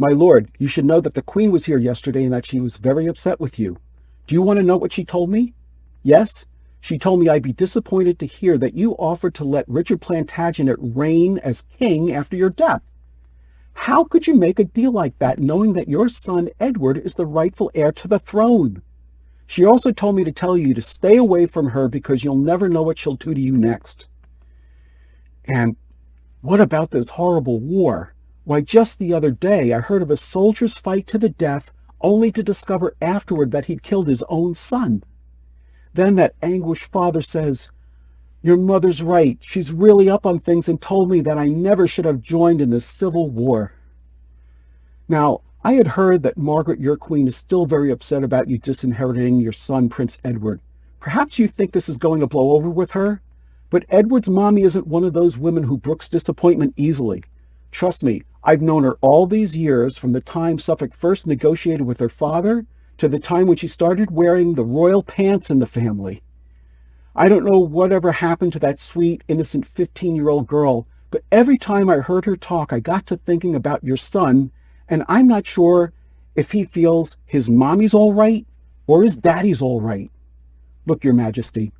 My lord, you should know that the Queen was here yesterday and that she was very upset with you. Do you want to know what she told me? Yes? She told me I'd be disappointed to hear that you offered to let Richard Plantagenet reign as king after your death. How could you make a deal like that, knowing that your son Edward is the rightful heir to the throne? She also told me to tell you to stay away from her because you'll never know what she'll do to you next. And what about this horrible war? Why, just the other day I heard of a soldier's fight to the death, only to discover afterward that he'd killed his own son. Then that anguished father says, "Your mother's right. She's really up on things and told me that I never should have joined in this civil war." Now, I had heard that Margaret, your queen, is still very upset about you disinheriting your son, Prince Edward. Perhaps you think this is going to blow over with her? But Edward's mommy isn't one of those women who brooks disappointment easily. Trust me, I've known her all these years, from the time Suffolk first negotiated with her father to the time when she started wearing the royal pants in the family. I don't know whatever happened to that sweet, innocent 15-year-old girl, but every time I heard her talk, I got to thinking about your son, and I'm not sure if he feels his mommy's all right or his daddy's all right. Look, Your Majesty,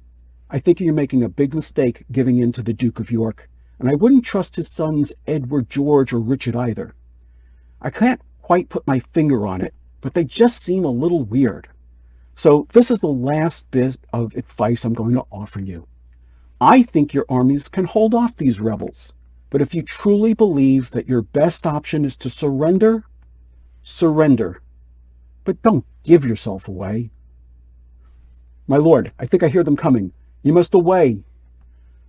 I think you're making a big mistake giving in to the Duke of York, and I wouldn't trust his sons Edward, George, or Richard either. I can't quite put my finger on it, but they just seem a little weird. So this is the last bit of advice I'm going to offer you. I think your armies can hold off these rebels, but if you truly believe that your best option is to surrender, surrender. But don't give yourself away. My lord, I think I hear them coming. You must away.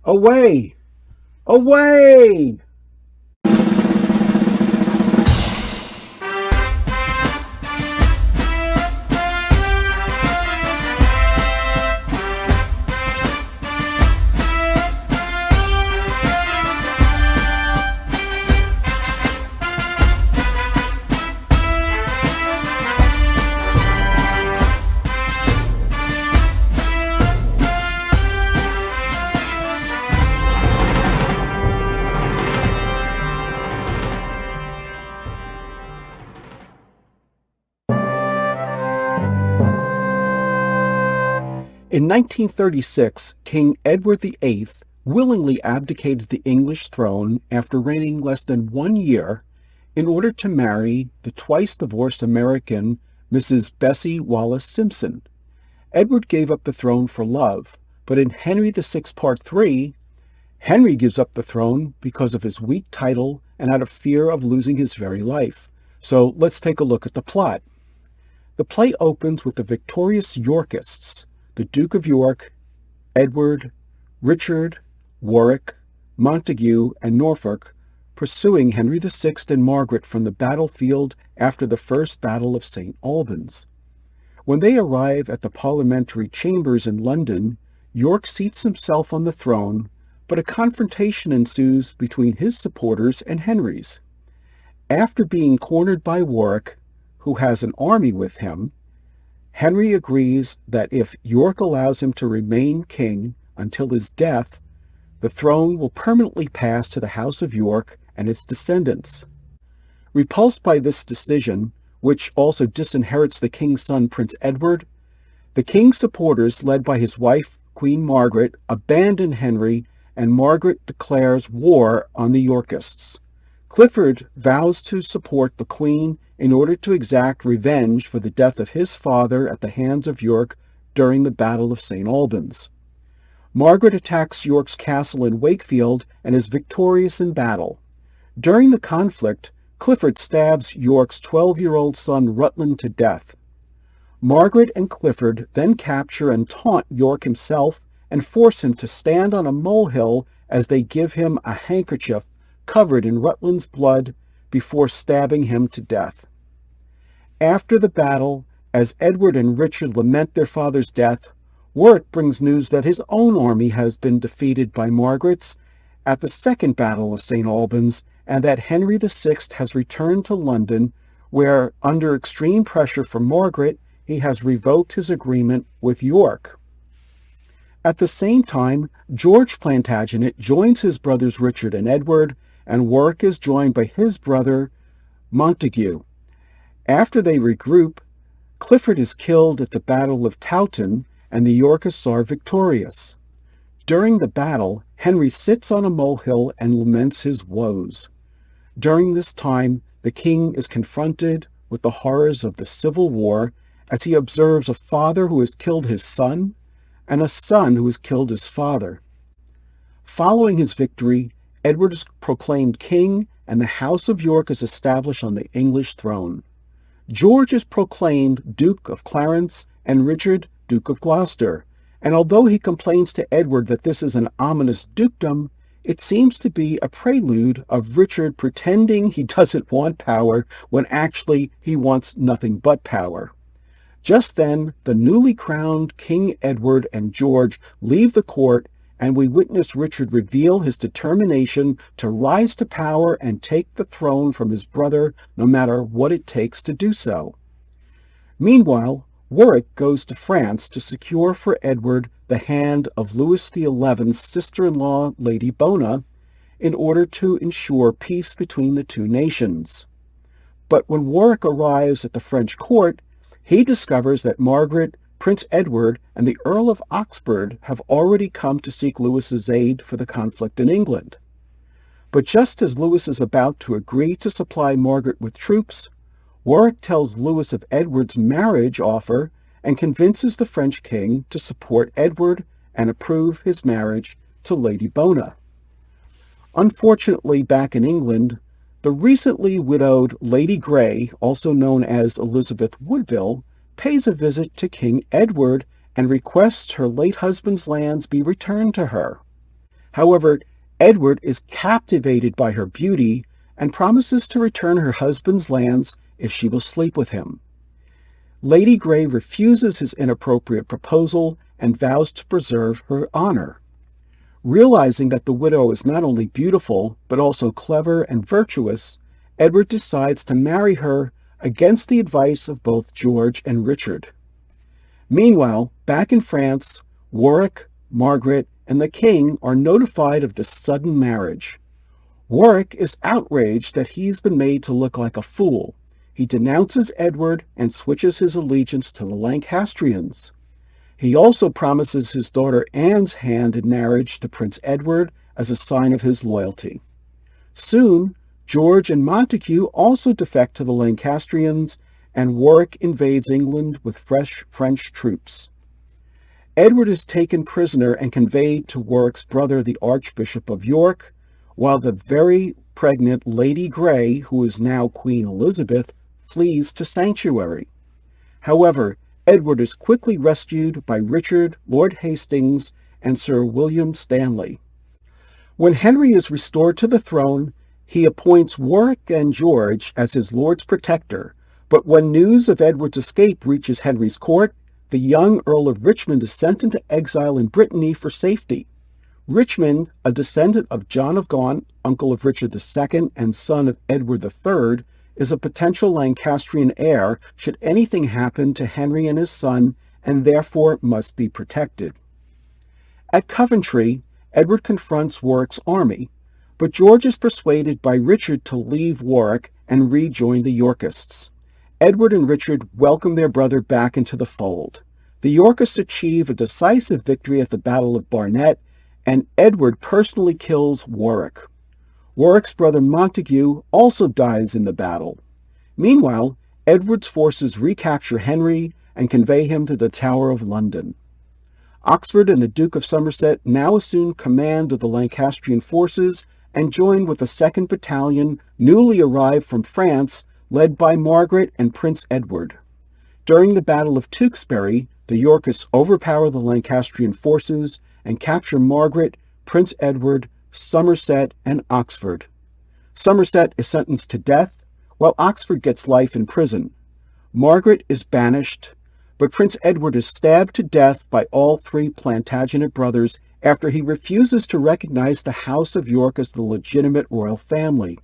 Away! Away! In 1936, King Edward VIII willingly abdicated the English throne after reigning less than 1 year in order to marry the twice-divorced American Mrs. Bessie Wallace Simpson. Edward gave up the throne for love, but in Henry VI Part 3, Henry gives up the throne because of his weak title and out of fear of losing his very life. So let's take a look at the plot. The play opens with the victorious Yorkists, the Duke of York, Edward, Richard, Warwick, Montague, and Norfolk, pursuing Henry VI and Margaret from the battlefield after the First Battle of St. Albans. When they arrive at the parliamentary chambers in London, York seats himself on the throne, but a confrontation ensues between his supporters and Henry's. After being cornered by Warwick, who has an army with him, Henry agrees that if York allows him to remain king until his death, the throne will permanently pass to the House of York and its descendants. Repulsed by this decision, which also disinherits the king's son Prince Edward, the king's supporters, led by his wife Queen Margaret, abandon Henry, and Margaret declares war on the Yorkists. Clifford vows to support the Queen in order to exact revenge for the death of his father at the hands of York during the Battle of St. Albans. Margaret attacks York's castle in Wakefield and is victorious in battle. During the conflict, Clifford stabs York's 12-year-old son Rutland to death. Margaret and Clifford then capture and taunt York himself and force him to stand on a molehill as they give him a handkerchief covered in Rutland's blood before stabbing him to death. After the battle, as Edward and Richard lament their father's death, Warwick brings news that his own army has been defeated by Margaret's at the Second Battle of St. Albans, and that Henry VI has returned to London, where, under extreme pressure from Margaret, he has revoked his agreement with York. At the same time, George Plantagenet joins his brothers Richard and Edward, and Warwick is joined by his brother Montague. After they regroup, Clifford is killed at the Battle of Towton, and the Yorkists are victorious. During the battle, Henry sits on a molehill and laments his woes. During this time, the king is confronted with the horrors of the Civil War as he observes a father who has killed his son and a son who has killed his father. Following his victory, Edward is proclaimed king and the House of York is established on the English throne. George is proclaimed Duke of Clarence and Richard, Duke of Gloucester, and although he complains to Edward that this is an ominous dukedom, it seems to be a prelude of Richard pretending he doesn't want power when actually he wants nothing but power. Just then, the newly crowned King Edward and George leave the court, and we witness Richard reveal his determination to rise to power and take the throne from his brother, no matter what it takes to do so. Meanwhile, Warwick goes to France to secure for Edward the hand of Louis XI's sister-in-law, Lady Bona, in order to ensure peace between the two nations. But when Warwick arrives at the French court, he discovers that Margaret, Prince Edward, and the Earl of Oxford have already come to seek Louis's aid for the conflict in England. But just as Louis is about to agree to supply Margaret with troops, Warwick tells Louis of Edward's marriage offer and convinces the French king to support Edward and approve his marriage to Lady Bona. Unfortunately, back in England, the recently widowed Lady Grey, also known as Elizabeth Woodville, pays a visit to King Edward and requests her late husband's lands be returned to her. However, Edward is captivated by her beauty and promises to return her husband's lands if she will sleep with him. Lady Grey refuses his inappropriate proposal and vows to preserve her honor. Realizing that the widow is not only beautiful, but also clever and virtuous, Edward decides to marry her against the advice of both George and Richard. Meanwhile, back in France, Warwick, Margaret, and the king are notified of this sudden marriage. Warwick is outraged that he's been made to look like a fool. He denounces Edward and switches his allegiance to the Lancastrians. He also promises his daughter Anne's hand in marriage to Prince Edward as a sign of his loyalty. Soon, George and Montague also defect to the Lancastrians, and Warwick invades England with fresh French troops. Edward is taken prisoner and conveyed to Warwick's brother, the Archbishop of York, while the very pregnant Lady Grey, who is now Queen Elizabeth, flees to sanctuary. However, Edward is quickly rescued by Richard, Lord Hastings, and Sir William Stanley. When Henry is restored to the throne, he appoints Warwick and George as his lord's protector, but when news of Edward's escape reaches Henry's court, the young Earl of Richmond is sent into exile in Brittany for safety. Richmond, a descendant of John of Gaunt, uncle of Richard II and son of Edward III, is a potential Lancastrian heir should anything happen to Henry and his son, and therefore must be protected. At Coventry, Edward confronts Warwick's army, but George is persuaded by Richard to leave Warwick and rejoin the Yorkists. Edward and Richard welcome their brother back into the fold. The Yorkists achieve a decisive victory at the Battle of Barnet, and Edward personally kills Warwick. Warwick's brother Montague also dies in the battle. Meanwhile, Edward's forces recapture Henry and convey him to the Tower of London. Oxford and the Duke of Somerset now assume command of the Lancastrian forces and join with the 2nd Battalion, newly arrived from France, led by Margaret and Prince Edward. During the Battle of Tewkesbury, the Yorkists overpower the Lancastrian forces and capture Margaret, Prince Edward, Somerset, and Oxford. Somerset is sentenced to death, while Oxford gets life in prison. Margaret is banished, but Prince Edward is stabbed to death by all 3 Plantagenet brothers after he refuses to recognize the House of York as the legitimate royal family.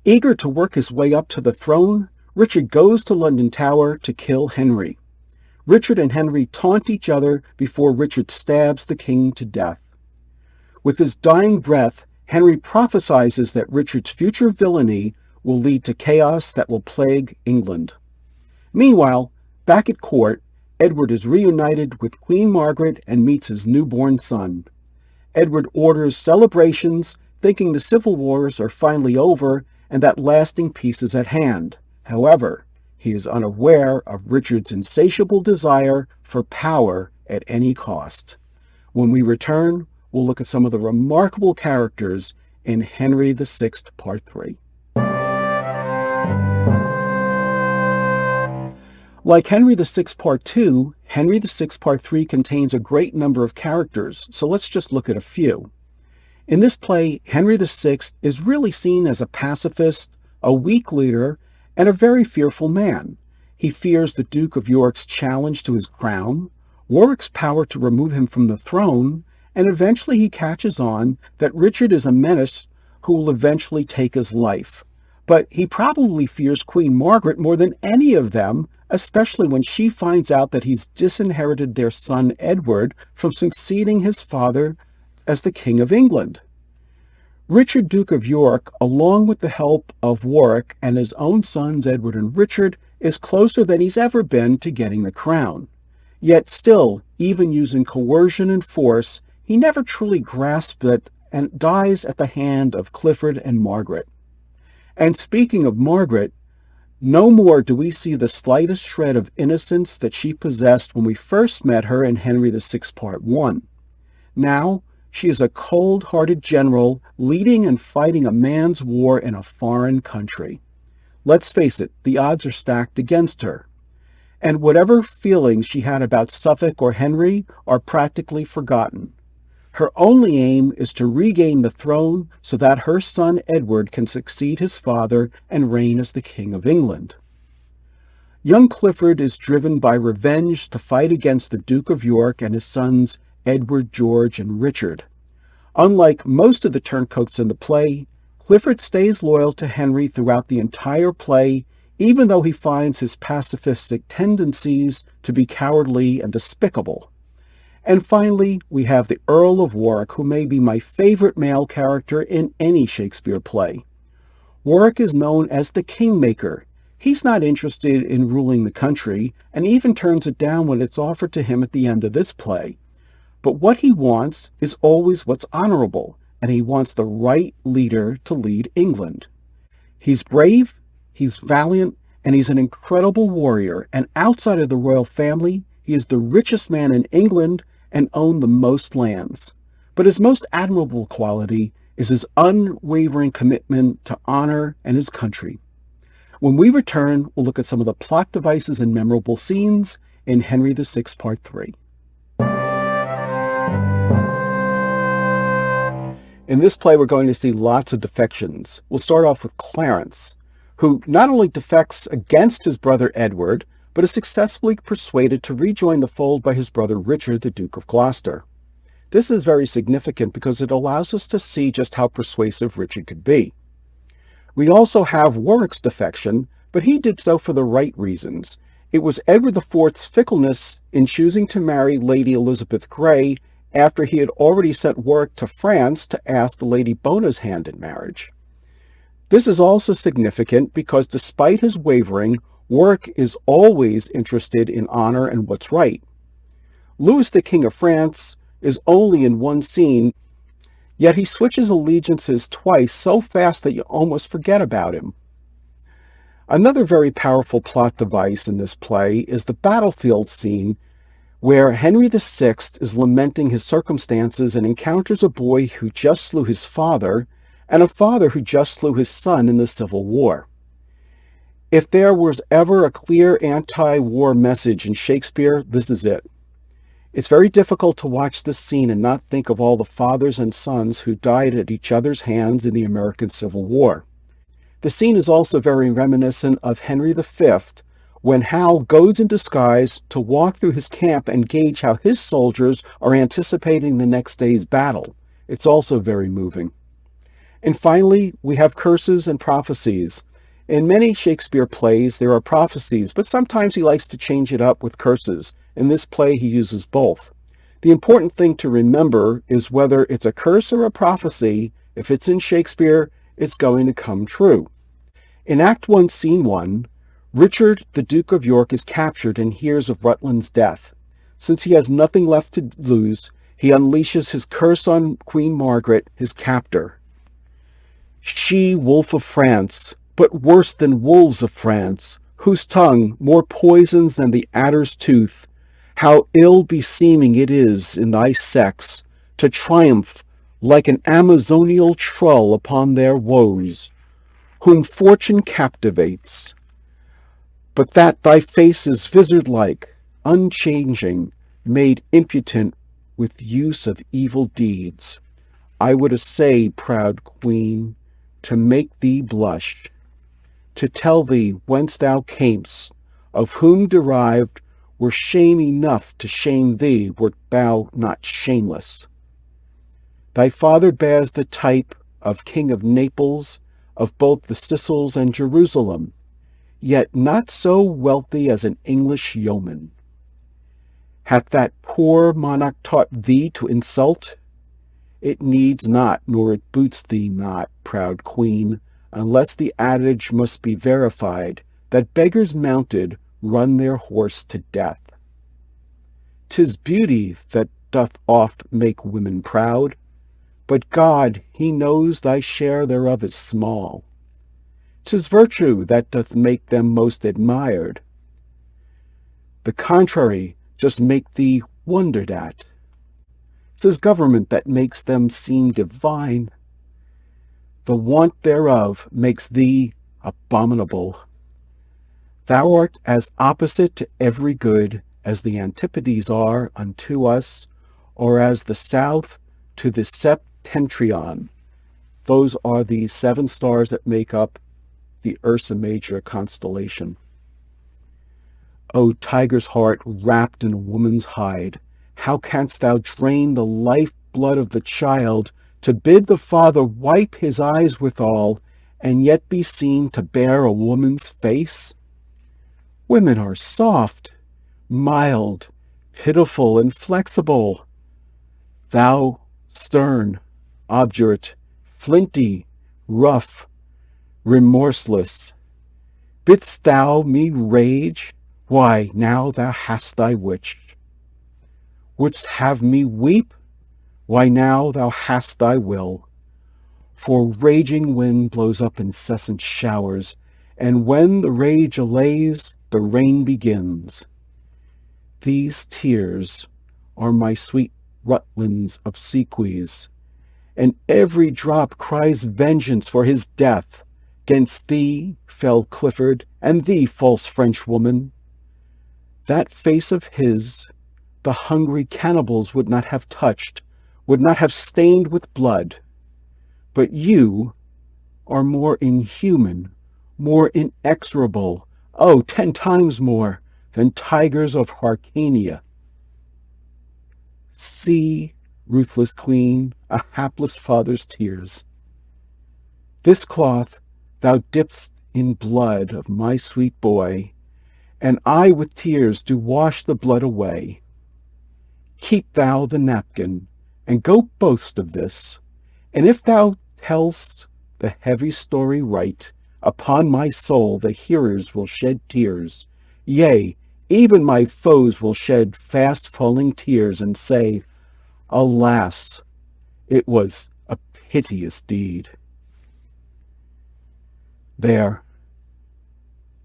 Eager to work his way up to the throne, Richard goes to London Tower to kill Henry. Richard and Henry taunt each other before Richard stabs the king to death. With his dying breath, Henry prophesies that Richard's future villainy will lead to chaos that will plague England. Meanwhile, back at court, Edward is reunited with Queen Margaret and meets his newborn son. Edward orders celebrations, thinking the civil wars are finally over and that lasting peace is at hand. However, he is unaware of Richard's insatiable desire for power at any cost. When we return, we'll look at some of the remarkable characters in Henry VI, Part 3. Like Henry VI Part 2, Henry VI Part 3 contains a great number of characters, so let's just look at a few. In this play, Henry VI is really seen as a pacifist, a weak leader, and a very fearful man. He fears the Duke of York's challenge to his crown, Warwick's power to remove him from the throne, and eventually he catches on that Richard is a menace who will eventually take his life. But he probably fears Queen Margaret more than any of them, especially when she finds out that he's disinherited their son Edward from succeeding his father as the King of England. Richard, Duke of York, along with the help of Warwick and his own sons Edward and Richard, is closer than he's ever been to getting the crown. Yet still, even using coercion and force, he never truly grasps it and dies at the hand of Clifford and Margaret. And speaking of Margaret, no more do we see the slightest shred of innocence that she possessed when we first met her in Henry VI Part 1. Now, she is a cold-hearted general leading and fighting a man's war in a foreign country. Let's face it, the odds are stacked against her. And whatever feelings she had about Suffolk or Henry are practically forgotten. Her only aim is to regain the throne so that her son Edward can succeed his father and reign as the King of England. Young Clifford is driven by revenge to fight against the Duke of York and his sons Edward, George, and Richard. Unlike most of the turncoats in the play, Clifford stays loyal to Henry throughout the entire play, even though he finds his pacifistic tendencies to be cowardly and despicable. And finally, we have the Earl of Warwick, who may be my favorite male character in any Shakespeare play. Warwick is known as the Kingmaker. He's not interested in ruling the country, and even turns it down when it's offered to him at the end of this play. But what he wants is always what's honorable, and he wants the right leader to lead England. He's brave, he's valiant, and he's an incredible warrior, and outside of the royal family, he is the richest man in England and owned the most lands. But his most admirable quality is his unwavering commitment to honor and his country. When we return, we'll look at some of the plot devices and memorable scenes in Henry VI Part 3. In this play, we're going to see lots of defections. We'll start off with Clarence, who not only defects against his brother Edward, but is successfully persuaded to rejoin the fold by his brother Richard, the Duke of Gloucester. This is very significant because it allows us to see just how persuasive Richard could be. We also have Warwick's defection, but he did so for the right reasons. It was Edward IV's fickleness in choosing to marry Lady Elizabeth Grey after he had already sent Warwick to France to ask Lady Bona's hand in marriage. This is also significant because despite his wavering, Warwick is always interested in honor and what's right. Louis, the King of France, is only in one scene, yet he switches allegiances twice so fast that you almost forget about him. Another very powerful plot device in this play is the battlefield scene, where Henry VI is lamenting his circumstances and encounters a boy who just slew his father and a father who just slew his son in the Civil War. If there was ever a clear anti-war message in Shakespeare, this is it. It's very difficult to watch this scene and not think of all the fathers and sons who died at each other's hands in the American Civil War. The scene is also very reminiscent of Henry V, when Hal goes in disguise to walk through his camp and gauge how his soldiers are anticipating the next day's battle. It's also very moving. And finally, we have curses and prophecies. In many Shakespeare plays, there are prophecies, but sometimes he likes to change it up with curses. In this play, he uses both. The important thing to remember is whether it's a curse or a prophecy, if it's in Shakespeare, it's going to come true. In Act 1, Scene 1, Richard, the Duke of York, is captured and hears of Rutland's death. Since he has nothing left to lose, he unleashes his curse on Queen Margaret, his captor. She, wolf of France, but worse than wolves of France, whose tongue more poisons than the adder's tooth, how ill beseeming it is in thy sex to triumph like an Amazonial trull upon their woes, whom fortune captivates. But that thy face is vizard-like, unchanging, made impotent with use of evil deeds, I would essay, proud queen, to make thee blush, to tell thee whence thou camest, of whom derived were shame enough to shame thee wert thou not shameless. Thy father bears the type of King of Naples, of both the Sicils and Jerusalem, yet not so wealthy as an English yeoman. Hath that poor monarch taught thee to insult? It needs not, nor it boots thee not, proud queen, unless the adage must be verified, that beggars mounted run their horse to death. 'Tis beauty that doth oft make women proud, but God, he knows thy share thereof is small. 'Tis virtue that doth make them most admired. The contrary just make thee wondered at. 'Tis government that makes them seem divine. The want thereof makes thee abominable. Thou art as opposite to every good as the Antipodes are unto us, or as the south to the septentrion. Those are the 7 stars that make up the Ursa Major constellation. O tiger's heart wrapped in a woman's hide, how canst thou drain the life blood of the child, to bid the father wipe his eyes withal, and yet be seen to bear a woman's face? Women are soft, mild, pitiful, and flexible. Thou stern, obdurate, flinty, rough, remorseless. Bidst thou me rage? Why, now thou hast thy witch. Wouldst have me weep? Why, now thou hast thy will. For raging wind blows up incessant showers, and when the rage allays, the rain begins. These tears are my sweet Rutland's obsequies, and every drop cries vengeance for his death, 'gainst thee, fell Clifford, and thee, false Frenchwoman. That face of his, the hungry cannibals would not have touched, would not have stained with blood. But you are more inhuman, more inexorable, 10 times more, than tigers of Hyrcania. See, ruthless queen, a hapless father's tears. This cloth thou dipp'st in blood of my sweet boy, and I with tears do wash the blood away. Keep thou the napkin, and go boast of this, and if thou tell'st the heavy story right, upon my soul the hearers will shed tears. Yea, even my foes will shed fast-falling tears, and say, Alas, it was a piteous deed. There,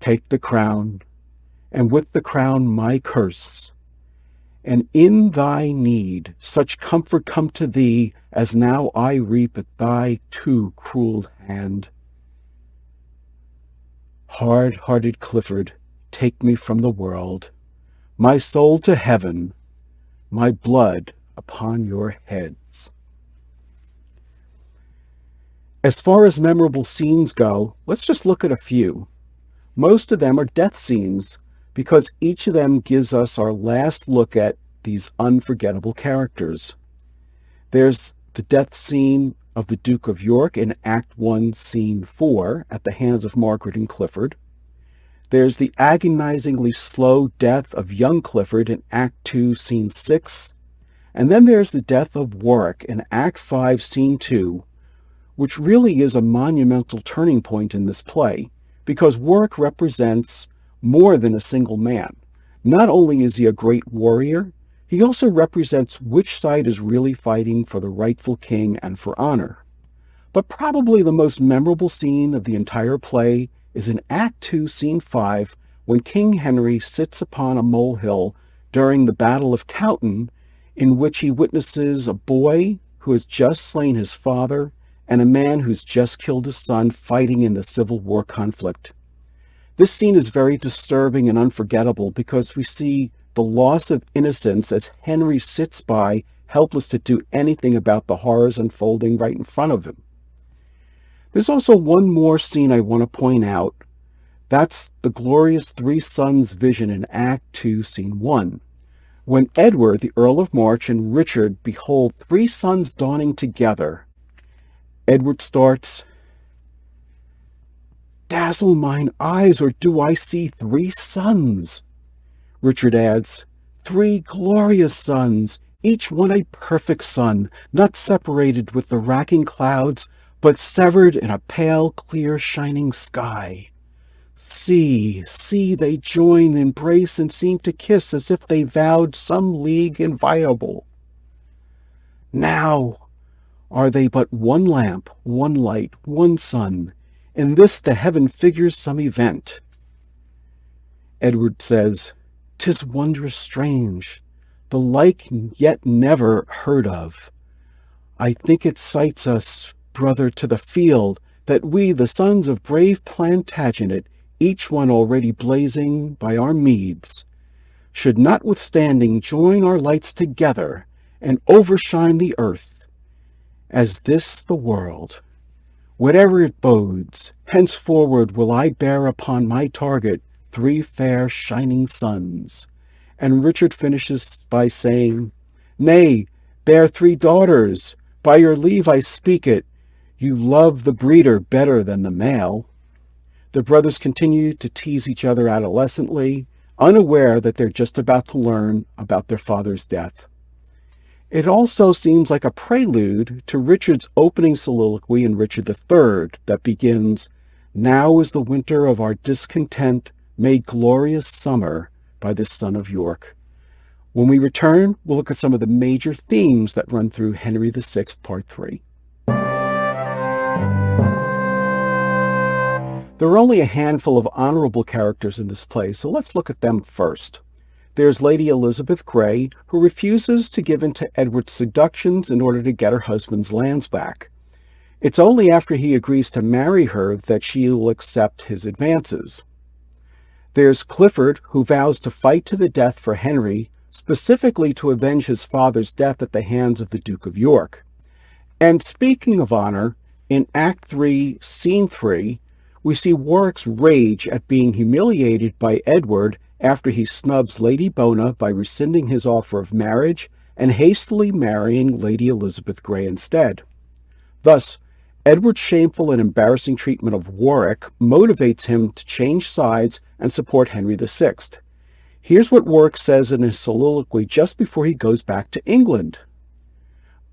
take the crown, and with the crown my curse, and in thy need such comfort come to thee as now I reap at thy too cruel hand. Hard-hearted Clifford, take me from the world, my soul to heaven, my blood upon your heads. As far as memorable scenes go, let's just look at a few. Most of them are death scenes, because each of them gives us our last look at these unforgettable characters. There's the death scene of the Duke of York in Act 1, Scene 4, at the hands of Margaret and Clifford. There's the agonizingly slow death of young Clifford in Act 2, Scene 6. And then there's the death of Warwick in Act 5, Scene 2, which really is a monumental turning point in this play, because Warwick represents more than a single man. Not only is he a great warrior, he also represents which side is really fighting for the rightful king and for honor. But probably the most memorable scene of the entire play is in Act 2, Scene 5, when King Henry sits upon a molehill during the Battle of Towton, in which he witnesses a boy who has just slain his father and a man who's just killed his son fighting in the Civil War conflict. This scene is very disturbing and unforgettable because we see the loss of innocence as Henry sits by, helpless to do anything about the horrors unfolding right in front of him. There's also one more scene I want to point out. That's the glorious three sons vision in Act 2, Scene 1. When Edward, the Earl of March, and Richard behold three suns dawning together, Edward starts, "Dazzle mine eyes, or do I see three suns?" Richard adds, "Three glorious suns, each one a perfect sun, not separated with the racking clouds, but severed in a pale, clear, shining sky. See, see, they join, embrace, and seem to kiss as if they vowed some league inviolable. Now are they but one lamp, one light, one sun. In this the heaven figures some event." Edward says, "'Tis wondrous strange, the like yet never heard of. I think it cites us, brother, to the field, that we, the sons of brave Plantagenet, each one already blazing by our meads, should notwithstanding join our lights together and overshine the earth, as this the world. Whatever it bodes, henceforward will I bear upon my target three fair shining suns." And Richard finishes by saying, "Nay, bear three daughters. By your leave I speak it. You love the breeder better than the male." The brothers continue to tease each other adolescently, unaware that they're just about to learn about their father's death. It also seems like a prelude to Richard's opening soliloquy in Richard III that begins, "Now is the winter of our discontent made glorious summer by this son of York." When we return, we'll look at some of the major themes that run through Henry VI, Part 3. There are only a handful of honorable characters in this play, so let's look at them first. There's Lady Elizabeth Grey, who refuses to give in to Edward's seductions in order to get her husband's lands back. It's only after he agrees to marry her that she will accept his advances. There's Clifford, who vows to fight to the death for Henry, specifically to avenge his father's death at the hands of the Duke of York. And speaking of honor, in Act 3, Scene 3, we see Warwick's rage at being humiliated by Edward after he snubs Lady Bona by rescinding his offer of marriage and hastily marrying Lady Elizabeth Grey instead. Thus, Edward's shameful and embarrassing treatment of Warwick motivates him to change sides and support Henry VI. Here's what Warwick says in his soliloquy just before he goes back to England.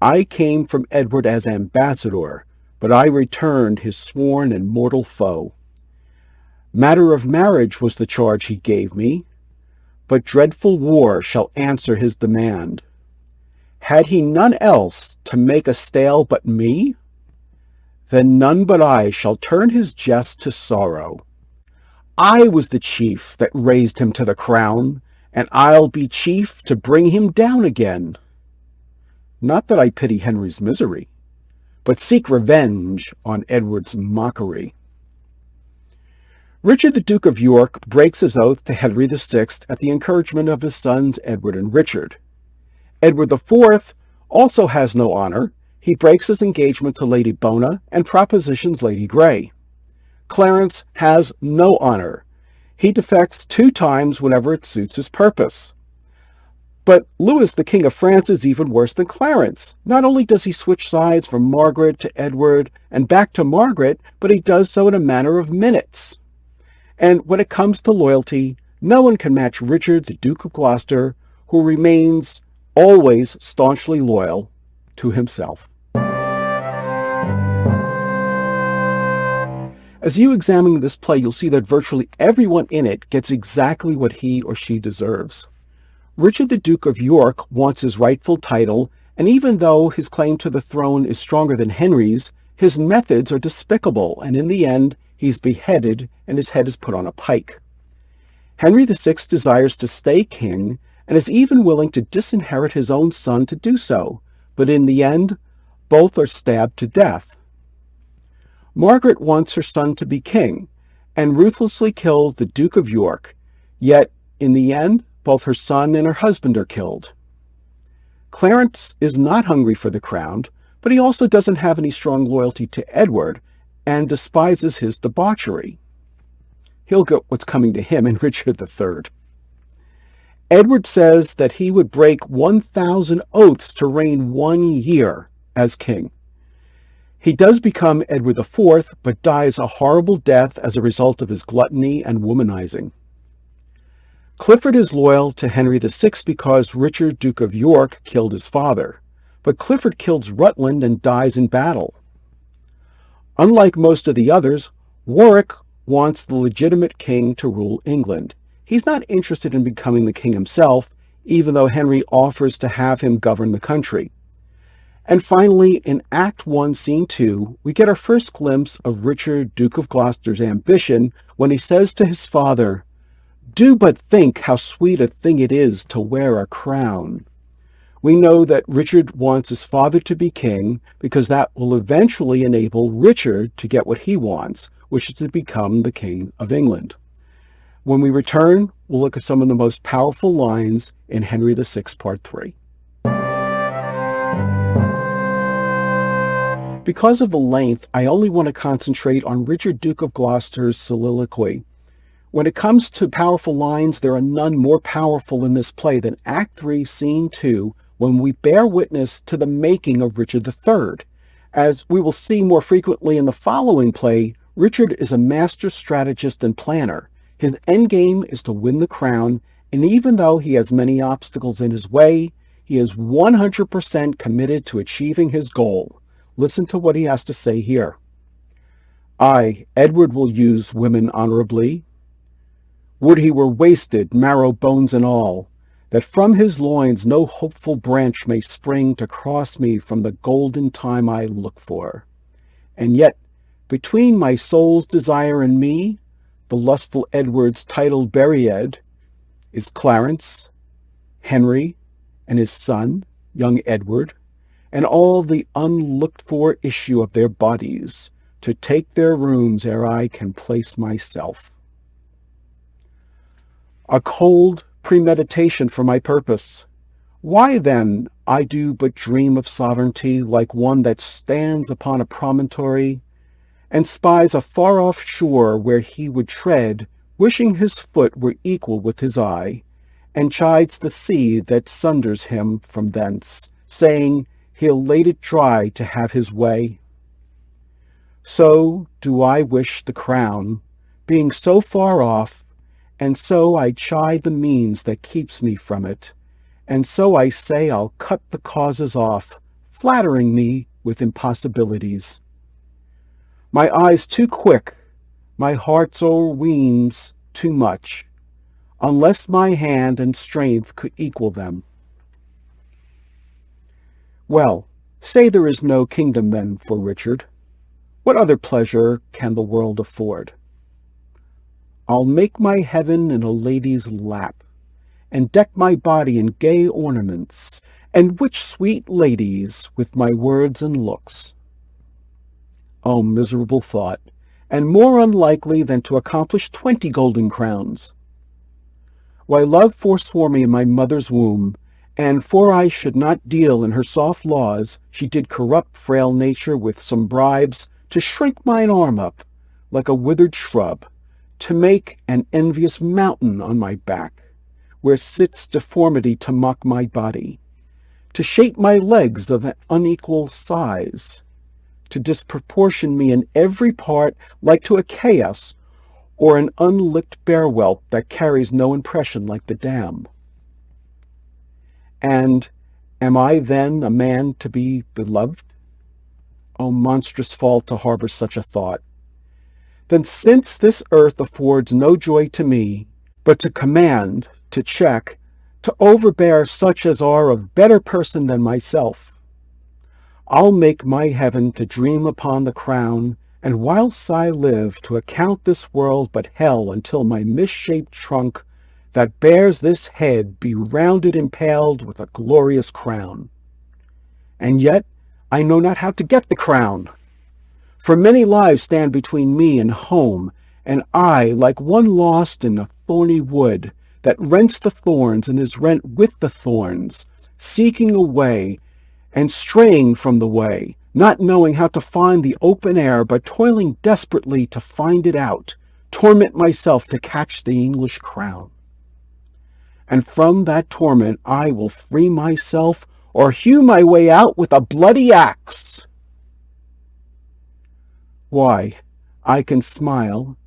"I came from Edward as ambassador, but I returned his sworn and mortal foe. Matter of marriage was the charge he gave me, but dreadful war shall answer his demand. Had he none else to make a stale but me? Then none but I shall turn his jest to sorrow. I was the chief that raised him to the crown, and I'll be chief to bring him down again. Not that I pity Henry's misery, but seek revenge on Edward's mockery." Richard the Duke of York breaks his oath to Henry VI at the encouragement of his sons Edward and Richard. Edward IV also has no honor. He breaks his engagement to Lady Bona and propositions Lady Grey. Clarence has no honor. He defects 2 times whenever it suits his purpose. But Louis, the King of France, is even worse than Clarence. Not only does he switch sides from Margaret to Edward and back to Margaret, but he does so in a matter of minutes. And when it comes to loyalty, no one can match Richard, the Duke of Gloucester, who remains always staunchly loyal to himself. As you examine this play, you'll see that virtually everyone in it gets exactly what he or she deserves. Richard the Duke of York wants his rightful title, and even though his claim to the throne is stronger than Henry's, his methods are despicable, and in the end, he's beheaded and his head is put on a pike. Henry VI desires to stay king and is even willing to disinherit his own son to do so, but in the end, both are stabbed to death. Margaret wants her son to be king and ruthlessly kills the Duke of York, yet in the end, both her son and her husband are killed. Clarence is not hungry for the crown, but he also doesn't have any strong loyalty to Edward and despises his debauchery. He'll get what's coming to him in Richard III. Edward says that he would break 1,000 oaths to reign 1 year as king. He does become Edward IV, but dies a horrible death as a result of his gluttony and womanizing. Clifford is loyal to Henry VI because Richard, Duke of York, killed his father, but Clifford kills Rutland and dies in battle. Unlike most of the others, Warwick wants the legitimate king to rule England. He's not interested in becoming the king himself, even though Henry offers to have him govern the country. And finally, in Act 1, Scene 2, we get our first glimpse of Richard, Duke of Gloucester's ambition when he says to his father, "Do but think how sweet a thing it is to wear a crown." We know that Richard wants his father to be king because that will eventually enable Richard to get what he wants, which is to become the King of England. When we return, we'll look at some of the most powerful lines in Henry VI, Part 3. Because of the length, I only want to concentrate on Richard, Duke of Gloucester's soliloquy. When it comes to powerful lines, there are none more powerful in this play than Act 3, Scene 2, when we bear witness to the making of Richard III. As we will see more frequently in the following play, Richard is a master strategist and planner. His endgame is to win the crown, and even though he has many obstacles in his way, he is 100% committed to achieving his goal. Listen to what he has to say here. "I, Edward, will use women honorably. Would he were wasted, marrow, bones, and all, that from his loins no hopeful branch may spring to cross me from the golden time I look for. And yet, between my soul's desire and me, the lustful Edward's title buried, is Clarence, Henry, and his son, young Edward, and all the unlooked-for issue of their bodies, to take their rooms ere I can place myself. A cold premeditation for my purpose. Why, then, I do but dream of sovereignty like one that stands upon a promontory and spies a far-off shore where he would tread, wishing his foot were equal with his eye, and chides the sea that sunders him from thence, saying, he'll lade it dry to have his way. So do I wish the crown, being so far off, and so I chide the means that keeps me from it, and so I say I'll cut the causes off, flattering me with impossibilities. My eyes too quick, my heart's o'erweens too much, unless my hand and strength could equal them. Well, say there is no kingdom then for Richard. What other pleasure can the world afford? I'll make my heaven in a lady's lap, and deck my body in gay ornaments, and witch sweet ladies with my words and looks. Oh, miserable thought, and more unlikely than to accomplish 20 golden crowns. Why, love forswore me in my mother's womb, and for I should not deal in her soft laws, she did corrupt frail nature with some bribes to shrink mine arm up, like a withered shrub, to make an envious mountain on my back, where sits deformity to mock my body, to shape my legs of an unequal size, to disproportion me in every part like to a chaos, or an unlicked bear whelp that carries no impression like the dam. And am I then a man to be beloved? O monstrous fault to harbor such a thought. Then since this earth affords no joy to me, but to command, to check, to overbear such as are of better person than myself, I'll make my heaven to dream upon the crown, and whilst I live to account this world but hell until my misshaped trunk that bears this head be rounded impaled with a glorious crown. And yet I know not how to get the crown. For many lives stand between me and home, and I, like one lost in a thorny wood, that rents the thorns and is rent with the thorns, seeking a way, and straying from the way, not knowing how to find the open air, but toiling desperately to find it out, torment myself to catch the English crown. And from that torment I will free myself, or hew my way out with a bloody axe. Why, I can smile,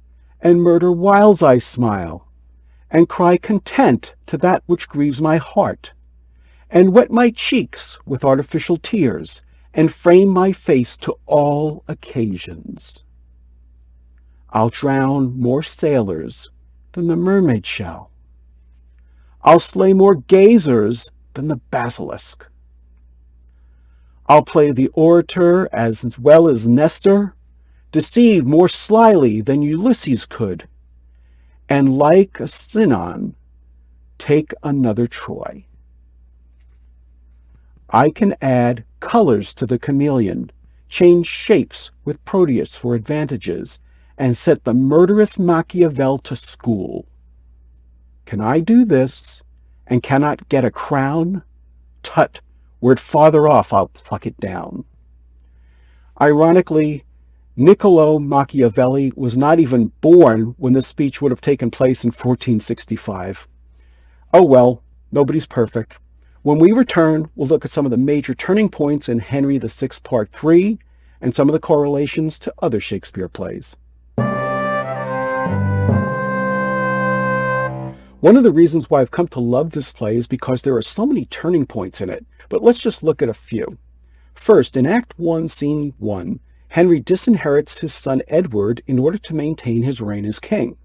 and murder whiles I smile, and cry content to that which grieves my heart, and wet my cheeks with artificial tears, and frame my face to all occasions. I'll drown more sailors than the mermaid shall. I'll slay more gazers than the basilisk. I'll play the orator as well as Nestor, deceive more slyly than Ulysses could, and like a Sinon, take another Troy. I can add colors to the chameleon, change shapes with Proteus for advantages, and set the murderous Machiavel to school. Can I do this, and cannot get a crown? Tut, were it farther off, I'll pluck it down. Ironically, Niccolo Machiavelli was not even born when this speech would have taken place in 1465. Oh well, nobody's perfect. When we return, we'll look at some of the major turning points in Henry VI Part 3 and some of the correlations to other Shakespeare plays. One of the reasons why I've come to love this play is because there are so many turning points in it, but let's just look at a few. First, in Act 1, Scene 1, Henry disinherits his son Edward in order to maintain his reign as king.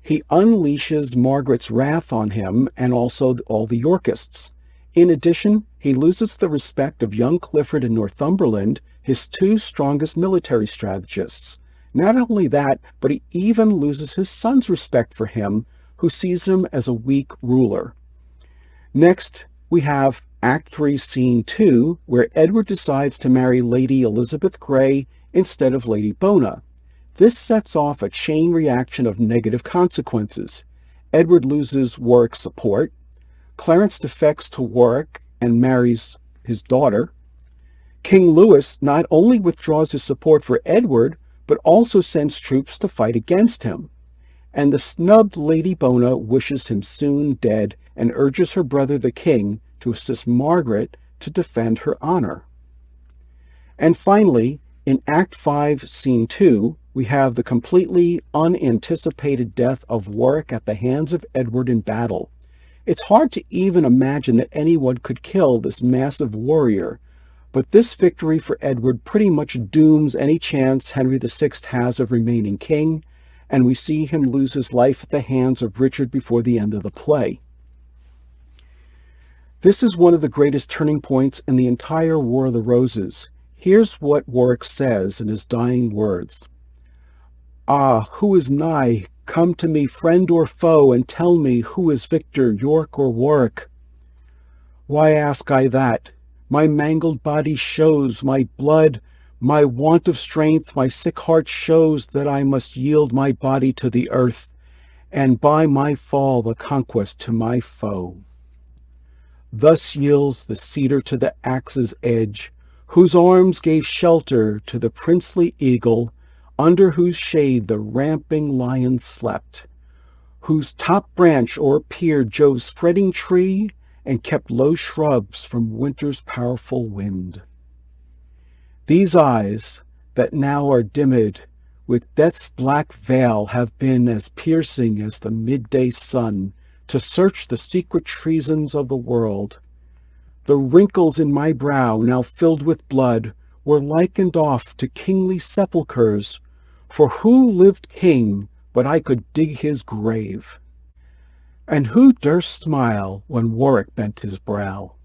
He unleashes Margaret's wrath on him and also all the Yorkists. In addition, he loses the respect of young Clifford and Northumberland, his two strongest military strategists. Not only that, but he even loses his son's respect for him, who sees him as a weak ruler. Next, we have Act 3, Scene 2, where Edward decides to marry Lady Elizabeth Grey instead of Lady Bona. This sets off a chain reaction of negative consequences. Edward loses Warwick's support. Clarence defects to Warwick and marries his daughter. King Louis not only withdraws his support for Edward, but also sends troops to fight against him. And the snubbed Lady Bona wishes him soon dead and urges her brother the king to assist Margaret to defend her honor. And finally, in Act 5, Scene 2, we have the completely unanticipated death of Warwick at the hands of Edward in battle. It's hard to even imagine that anyone could kill this massive warrior, but this victory for Edward pretty much dooms any chance Henry VI has of remaining king, and we see him lose his life at the hands of Richard before the end of the play. This is one of the greatest turning points in the entire War of the Roses. Here's what Warwick says in his dying words. "Ah, who is nigh? Come to me, friend or foe, and tell me who is victor, York or Warwick? Why ask I that? My mangled body shows my blood, my want of strength, my sick heart shows that I must yield my body to the earth, and by my fall the conquest to my foe. Thus yields the cedar to the axe's edge, whose arms gave shelter to the princely eagle, under whose shade the ramping lion slept, whose top branch o'erpeered Jove's spreading tree, and kept low shrubs from winter's powerful wind. These eyes, that now are dimmed with death's black veil, have been as piercing as the midday sun, to search the secret treasons of the world. The wrinkles in my brow, now filled with blood, were likened oft to kingly sepulchres, For who lived king but I could dig his grave? And who durst smile when Warwick bent his brow?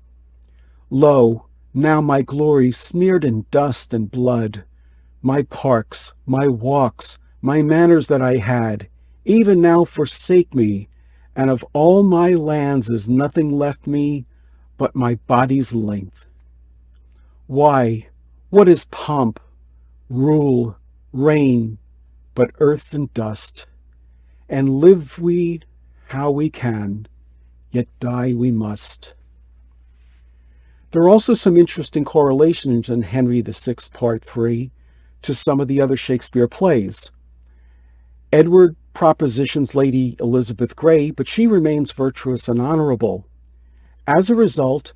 Lo, now my glory smeared in dust and blood, my parks, my walks, my manners that I had, even now forsake me, and of all my lands is nothing left me but my body's length. Why, what is pomp, rule, reign, but earth and dust? And live we how we can, yet die we must. There are also some interesting correlations in Henry VI, Part 3, to some of the other Shakespeare plays. Edward propositions Lady Elizabeth Grey, but she remains virtuous and honorable. As a result,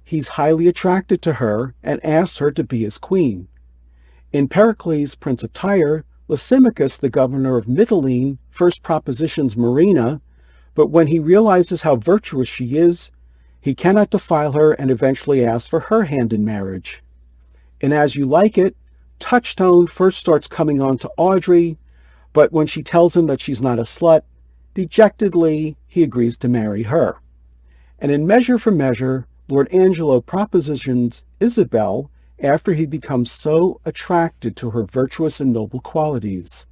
he's highly attracted to her and asks her to be his queen. In Pericles, Prince of Tyre, Lysimachus, the governor of Mytilene, first propositions Marina, but when he realizes how virtuous she is, he cannot defile her and eventually asks for her hand in marriage. In As You Like It, Touchstone first starts coming on to Audrey, but when she tells him that she's not a slut, dejectedly he agrees to marry her. And in Measure for Measure, Lord Angelo propositions Isabel after he becomes so attracted to her virtuous and noble qualities.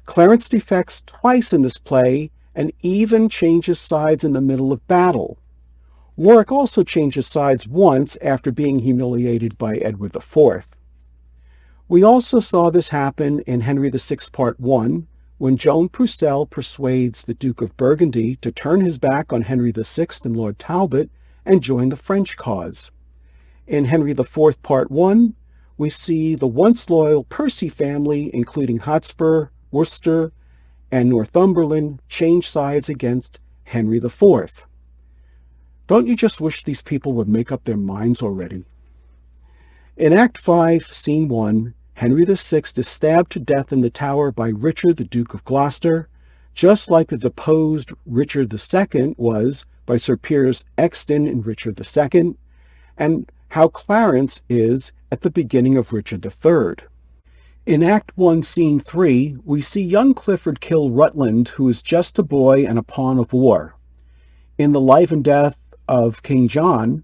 Clarence defects twice in this play and even changes sides in the middle of battle. Warwick also changes sides once after being humiliated by Edward IV. We also saw this happen in Henry VI, Part 1, when Joan Purcell persuades the Duke of Burgundy to turn his back on Henry VI and Lord Talbot and join the French cause. In Henry IV, Part 1, we see the once loyal Percy family, including Hotspur, Worcester, and Northumberland, change sides against Henry IV. Don't you just wish these people would make up their minds already? In Act 5, Scene 1, Henry VI is stabbed to death in the Tower by Richard, the Duke of Gloucester, just like the deposed Richard II was by Sir Piers Exton in Richard II, and how Clarence is at the beginning of Richard III. In Act 1, Scene 3, we see young Clifford kill Rutland, who is just a boy and a pawn of war. In The Life and Death of King John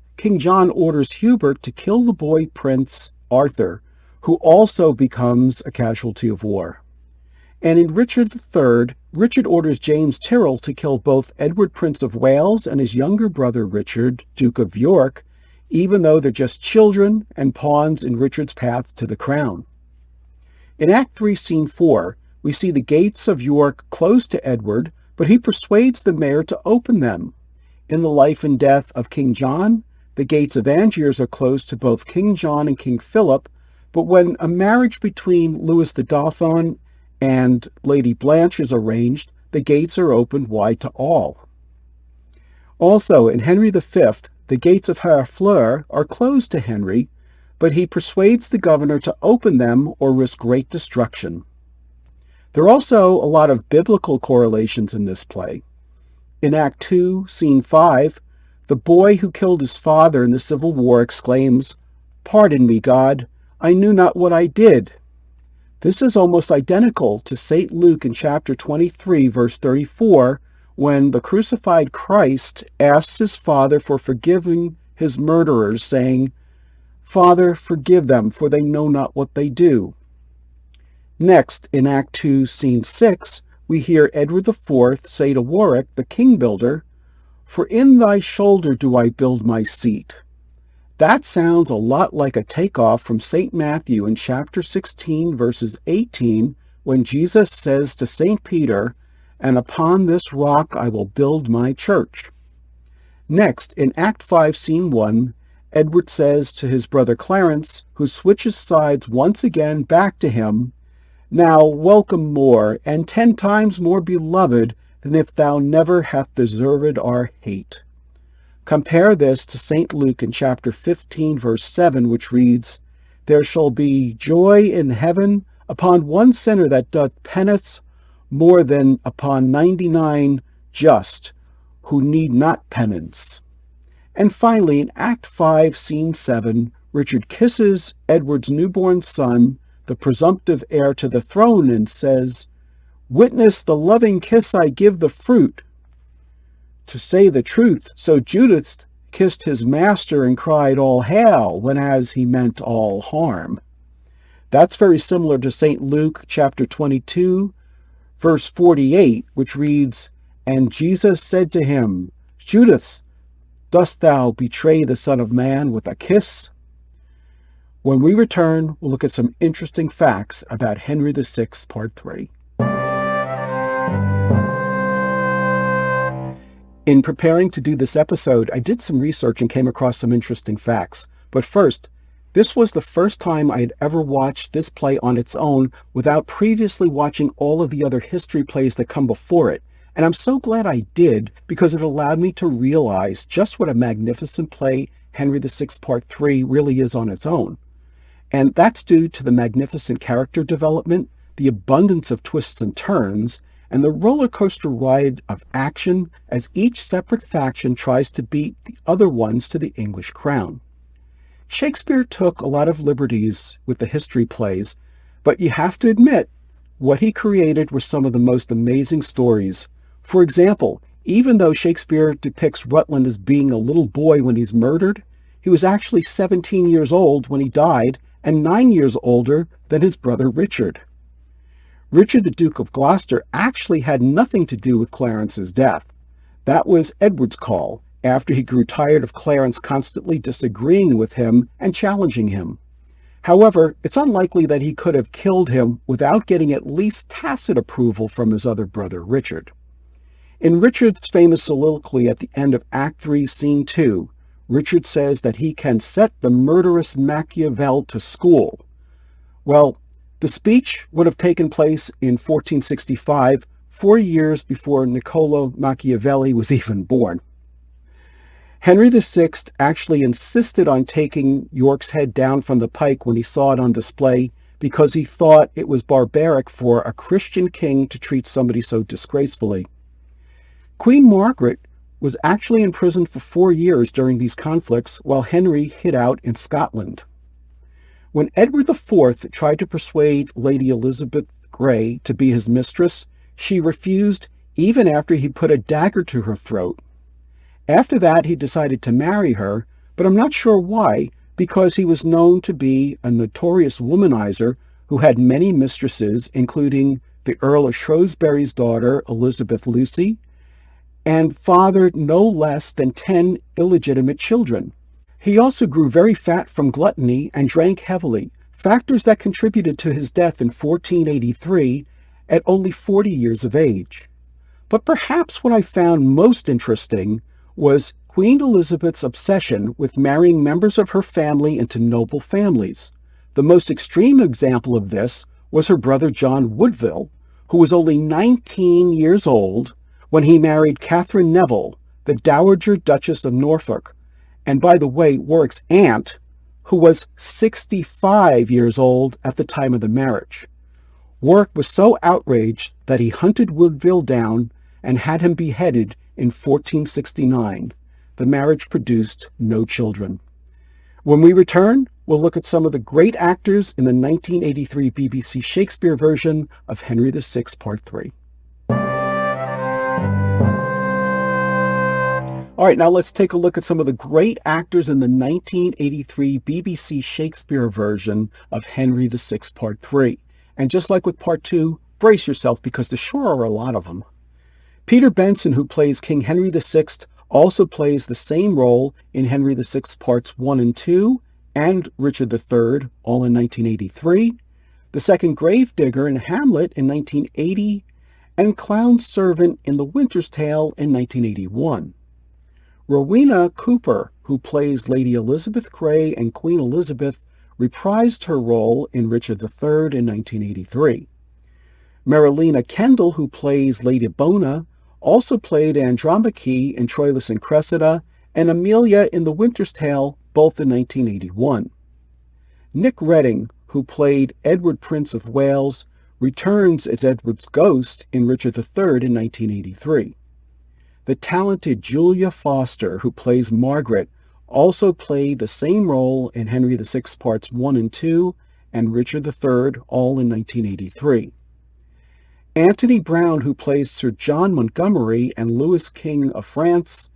orders Hubert to kill the boy Prince Arthur, who also becomes a casualty of war. And in Richard III, Richard orders James Tyrrell to kill both Edward, Prince of Wales, and his younger brother Richard, Duke of York, even though they're just children and pawns in Richard's path to the crown. In Act 3, Scene 4, we see the gates of York closed to Edward, but he persuades the mayor to open them. In The Life and Death of King John, the gates of Angiers are closed to both King John and King Philip, but when a marriage between Louis the Dauphin and Lady Blanche is arranged, the gates are opened wide to all. Also, in Henry V, the gates of Harfleur are closed to Henry, but he persuades the governor to open them or risk great destruction. There are also a lot of biblical correlations in this play. In Act 2, Scene 5, the boy who killed his father in the Civil War exclaims, "Pardon me, God, I knew not what I did." This is almost identical to St. Luke in chapter 23, verse 34, when the crucified Christ asks his Father for forgiving his murderers, saying, "Father, forgive them, for they know not what they do." Next, in Act 2, Scene 6, we hear Edward IV say to Warwick, the king builder, "For in thy shoulder do I build my seat." That sounds a lot like a takeoff from St. Matthew in chapter 16, verses 18, when Jesus says to St. Peter, "And upon this rock I will build my church." Next, in Act 5, Scene 1, Edward says to his brother Clarence, who switches sides once again back to him, "Now welcome more, and 10 times more beloved, than if thou never hath deserved our hate." Compare this to St. Luke in chapter 15, verse 7, which reads, "There shall be joy in heaven upon one sinner that doth penance more than upon 99 just, who need not penance." And finally, in Act 5, Scene 7, Richard kisses Edward's newborn son, the presumptive heir to the throne, and says, "Witness the loving kiss I give the fruit." To say the truth, so Judas kissed his master and cried all hail, when as he meant all harm. That's very similar to St. Luke chapter 22, verse 48, which reads, "And Jesus said to him, Judas, dost thou betray the Son of Man with a kiss?" When we return, we'll look at some interesting facts about Henry VI, Part 3. In preparing to do this episode, I did some research and came across some interesting facts. But first, this was the first time I had ever watched this play on its own without previously watching all of the other history plays that come before it. And I'm so glad I did, because it allowed me to realize just what a magnificent play Henry VI Part 3 really is on its own. And that's due to the magnificent character development, the abundance of twists and turns, and the roller coaster ride of action as each separate faction tries to beat the other ones to the English crown. Shakespeare took a lot of liberties with the history plays, but you have to admit, what he created were some of the most amazing stories. For example, even though Shakespeare depicts Rutland as being a little boy when he's murdered, he was actually 17 years old when he died and 9 years older than his brother Richard. Richard, the Duke of Gloucester, actually had nothing to do with Clarence's death. That was Edward's call, after he grew tired of Clarence constantly disagreeing with him and challenging him. However, it's unlikely that he could have killed him without getting at least tacit approval from his other brother, Richard. In Richard's famous soliloquy at the end of Act 3, Scene 2, Richard says that he can set the murderous Machiavel to school. Well, the speech would have taken place in 1465, 4 years before Niccolo Machiavelli was even born. Henry VI actually insisted on taking York's head down from the pike when he saw it on display, because he thought it was barbaric for a Christian king to treat somebody so disgracefully. Queen Margaret was actually imprisoned for 4 years during these conflicts, while Henry hid out in Scotland. When Edward IV tried to persuade Lady Elizabeth Grey to be his mistress, she refused even after he put a dagger to her throat. After that, he decided to marry her, but I'm not sure why, because he was known to be a notorious womanizer who had many mistresses, including the Earl of Shrewsbury's daughter, Elizabeth Lucy, and fathered no less than 10 illegitimate children. He also grew very fat from gluttony and drank heavily, factors that contributed to his death in 1483 at only 40 years of age. But perhaps what I found most interesting was Queen Elizabeth's obsession with marrying members of her family into noble families. The most extreme example of this was her brother John Woodville, who was only 19 years old when he married Catherine Neville, the Dowager Duchess of Norfolk, and by the way, Warwick's aunt, who was 65 years old at the time of the marriage. Warwick was so outraged that he hunted Woodville down and had him beheaded in 1469. The marriage produced no children. When we return, we'll look at some of the great actors in the 1983 BBC Shakespeare version of Henry VI, Part 3. All right, now let's take a look at some of the great actors in the 1983 BBC Shakespeare version of Henry VI, Part 3. And just like with Part 2, brace yourself because there sure are a lot of them. Peter Benson, who plays King Henry VI, also plays the same role in Henry VI Parts 1 and 2 and Richard III, all in 1983, the second gravedigger in Hamlet in 1980, and clown servant in The Winter's Tale in 1981. Rowena Cooper, who plays Lady Elizabeth Grey and Queen Elizabeth, reprised her role in Richard III in 1983. Marilena Kendall, who plays Lady Bona, also played Andromache in Troilus and Cressida and Amelia in The Winter's Tale, both in 1981. Nick Redding, who played Edward, Prince of Wales, returns as Edward's ghost in Richard III in 1983. The talented Julia Foster, who plays Margaret, also played the same role in Henry VI Parts 1 and 2 and Richard III, all in 1983. Anthony Brown, who plays Sir John Montgomery and Louis King of France,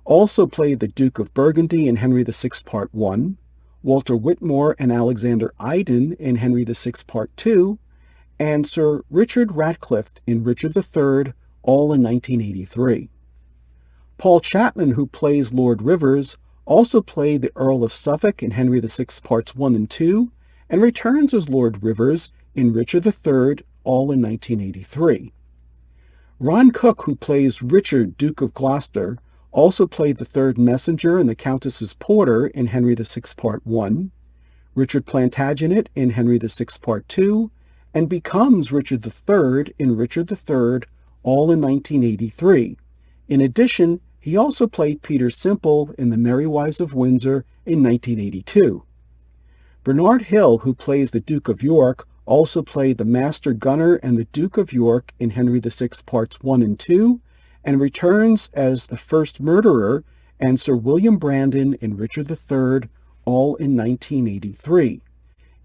also played the Duke of Burgundy in Henry VI Part I, Walter Whitmore and Alexander Iden in Henry VI Part II, and Sir Richard Ratcliffe in Richard III, all in 1983. Paul Chapman, who plays Lord Rivers, also played the Earl of Suffolk in Henry VI Parts I and II, and returns as Lord Rivers in Richard III, all in 1983. Ron Cook, who plays Richard, Duke of Gloucester, also played the Third Messenger and the Countess's Porter in Henry VI Part I, Richard Plantagenet in Henry VI Part II, and becomes Richard III in Richard III, all in 1983. In addition, he also played Peter Simple in The Merry Wives of Windsor in 1982. Bernard Hill, who plays the Duke of York, also played the Master Gunner and the Duke of York in Henry VI Parts I and II, and returns as the First Murderer and Sir William Brandon in Richard III, all in 1983.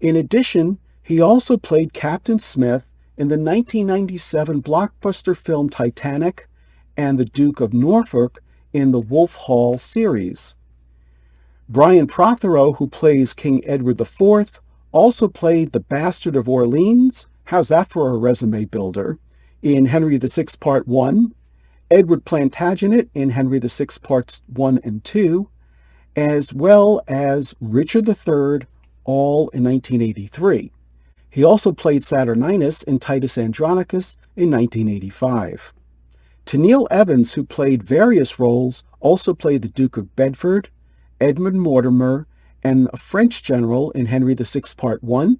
In addition, he also played Captain Smith in the 1997 blockbuster film Titanic and the Duke of Norfolk in the Wolf Hall series. Brian Prothero, who plays King Edward IV, also played the Bastard of Orleans, how's that for a resume builder, in Henry VI Part I, Edward Plantagenet in Henry VI Parts I and II, as well as Richard III, all in 1983. He also played Saturninus in Titus Andronicus in 1985. Tennille Evans, who played various roles, also played the Duke of Bedford, Edmund Mortimer, and a French general in Henry VI Part I,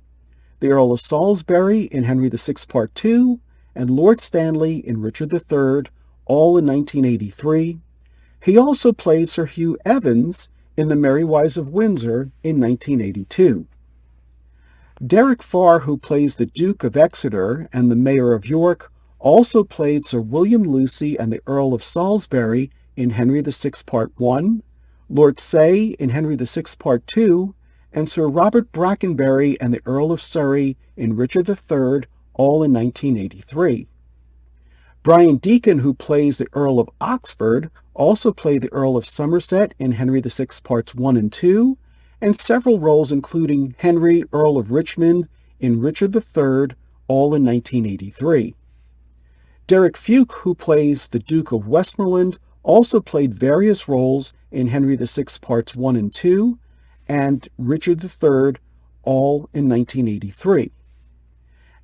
the Earl of Salisbury in Henry VI Part II, and Lord Stanley in Richard III, all in 1983. He also played Sir Hugh Evans in The Merry Wives of Windsor in 1982. Derek Farr, who plays the Duke of Exeter and the Mayor of York, also played Sir William Lucy and the Earl of Salisbury in Henry VI Part I, Lord Say in Henry VI Part II, and Sir Robert Brackenbury and the Earl of Surrey in Richard III, all in 1983. Brian Deacon, who plays the Earl of Oxford, also played the Earl of Somerset in Henry VI Parts I and II, and several roles including Henry, Earl of Richmond in Richard III, all in 1983. Derek Fuke, who plays the Duke of Westmoreland, also played various roles in Henry VI Parts I and II, and Richard III, all in 1983.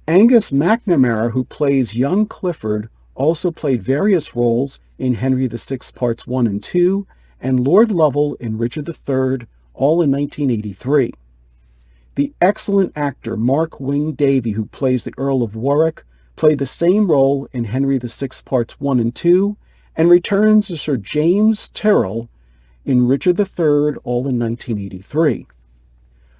Angus McNamara, who plays young Clifford, also played various roles in Henry VI Parts I and II, and Lord Lovell in Richard III, all in 1983. The excellent actor Mark Wing Davey, who plays the Earl of Warwick, played the same role in Henry VI Parts I and II, and returns as Sir James Tyrrell in Richard III, all in 1983.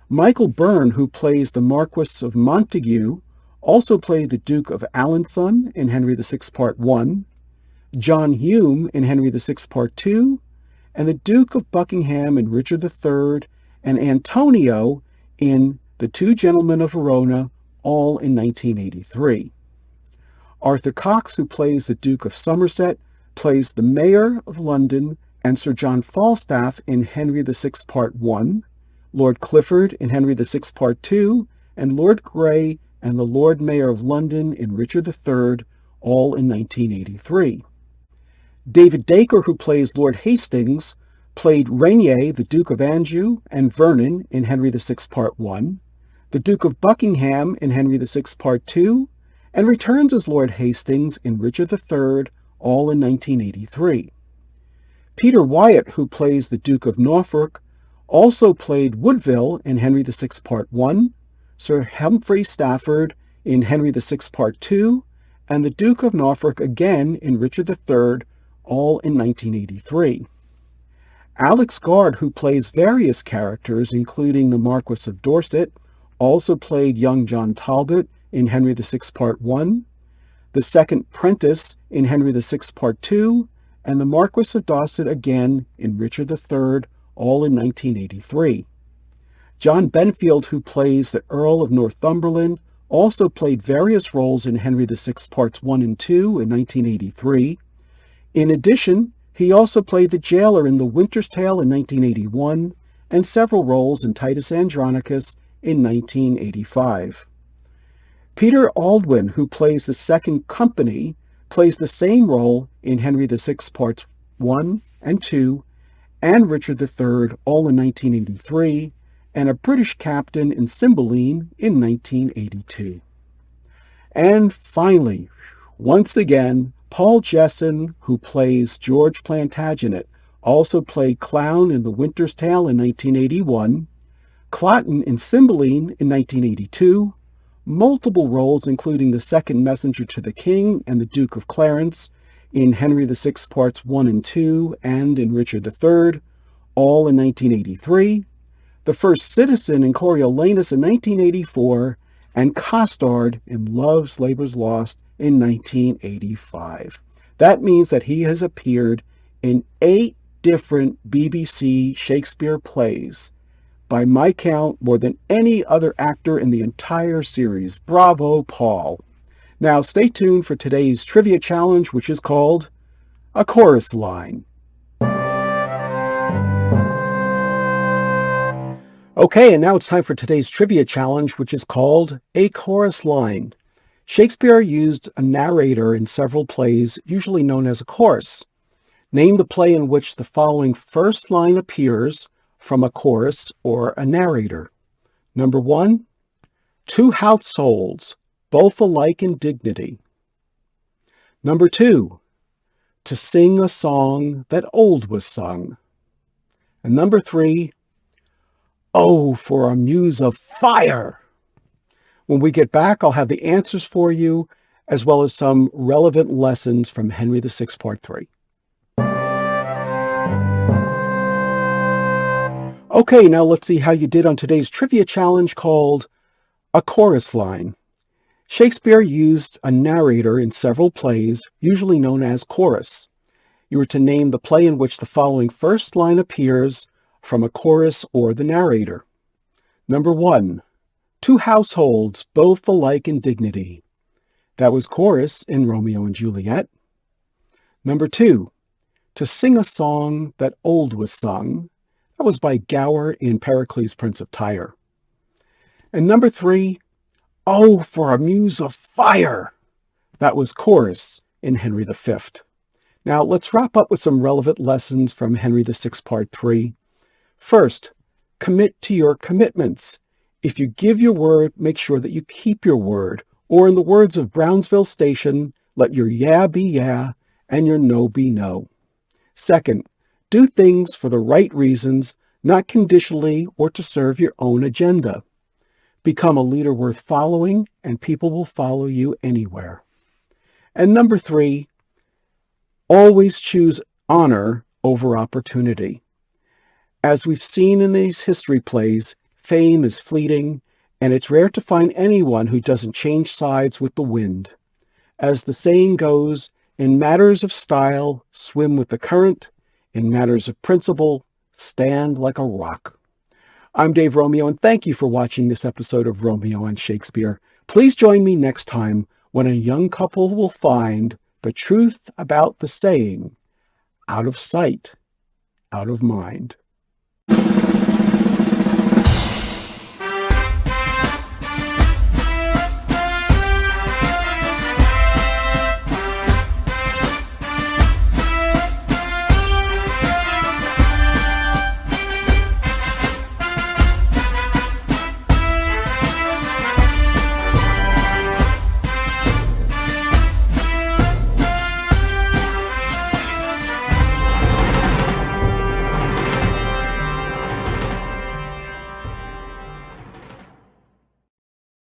Michael Byrne, who plays the Marquis of Montague, also played the Duke of Alençon in Henry VI Part I, John Hume in Henry VI Part II, and the Duke of Buckingham in Richard III, and Antonio in The Two Gentlemen of Verona, all in 1983. Arthur Cox, who plays the Duke of Somerset, plays the Mayor of London and Sir John Falstaff in Henry VI Part I, Lord Clifford in Henry VI Part II, and Lord Grey and the Lord Mayor of London in Richard III, all in 1983. David Dacre, who plays Lord Hastings, played Rainier, the Duke of Anjou, and Vernon in Henry VI Part I, the Duke of Buckingham in Henry VI Part II, and returns as Lord Hastings in Richard III, all in 1983. Peter Wyatt, who plays the Duke of Norfolk, also played Woodville in Henry VI Part I, Sir Humphrey Stafford in Henry VI Part II, and the Duke of Norfolk again in Richard III, all in 1983. Alex Gard, who plays various characters, including the Marquis of Dorset, also played young John Talbot in Henry VI Part I, the Second Prentice in Henry VI Part II, and the Marquis of Dorset again in Richard III, all in 1983. John Benfield, who plays the Earl of Northumberland, also played various roles in Henry VI Parts 1 and 2 in 1983. In addition, he also played the jailer in The Winter's Tale in 1981 and several roles in Titus Andronicus in 1985. Peter Aldwin, who plays the Second Company, plays the same role in Henry VI Parts 1 and 2 and Richard III, all in 1983, and a British captain in Cymbeline in 1982. And finally, once again, Paul Jesson, who plays George Plantagenet, also played Clown in The Winter's Tale in 1981, Cloten in Cymbeline in 1982, multiple roles including the Second Messenger to the King and the Duke of Clarence in Henry VI Parts 1 and 2 and in Richard III, all in 1983, the First Citizen in Coriolanus in 1984, and Costard in Love's Labour's Lost in 1985. That means that he has appeared in 8 different BBC Shakespeare plays. By my count, more than any other actor in the entire series. Bravo, Paul. Now, stay tuned for today's trivia challenge, which is called A Chorus Line. Okay, and now it's time for today's trivia challenge, which is called A Chorus Line. Shakespeare used a narrator in several plays, usually known as a chorus. Name the play in which the following first line appears from a chorus or a narrator. Number 1, 2 households, both alike in dignity. Number 2, to sing a song that old was sung. And number 3, oh, for a muse of fire. When we get back, I'll have the answers for you, as well as some relevant lessons from Henry VI Part 3. Okay, now let's see how you did on today's trivia challenge called A Chorus Line. Shakespeare used a narrator in several plays, usually known as chorus. You were to name the play in which the following first line appears from a chorus or the narrator. Number 1, 2 households, both alike in dignity. That was chorus in Romeo and Juliet. Number 2, to sing a song that old was sung. That was by Gower in Pericles, Prince of Tyre. And number 3, oh, for a muse of fire. That was chorus in Henry V. Now let's wrap up with some relevant lessons from Henry VI Part 3. First, commit to your commitments. If you give your word, make sure that you keep your word. Or in the words of Brownsville Station, let your yeah be yeah and your no be no. Second, do things for the right reasons, not conditionally or to serve your own agenda. Become a leader worth following, and people will follow you anywhere. And number 3, always choose honor over opportunity. As we've seen in these history plays, fame is fleeting, and it's rare to find anyone who doesn't change sides with the wind. As the saying goes, in matters of style, swim with the current. In matters of principle, stand like a rock. I'm Dave Romeo, and thank you for watching this episode of Romeo and Shakespeare. Please join me next time when a young couple will find the truth about the saying, out of sight, out of mind.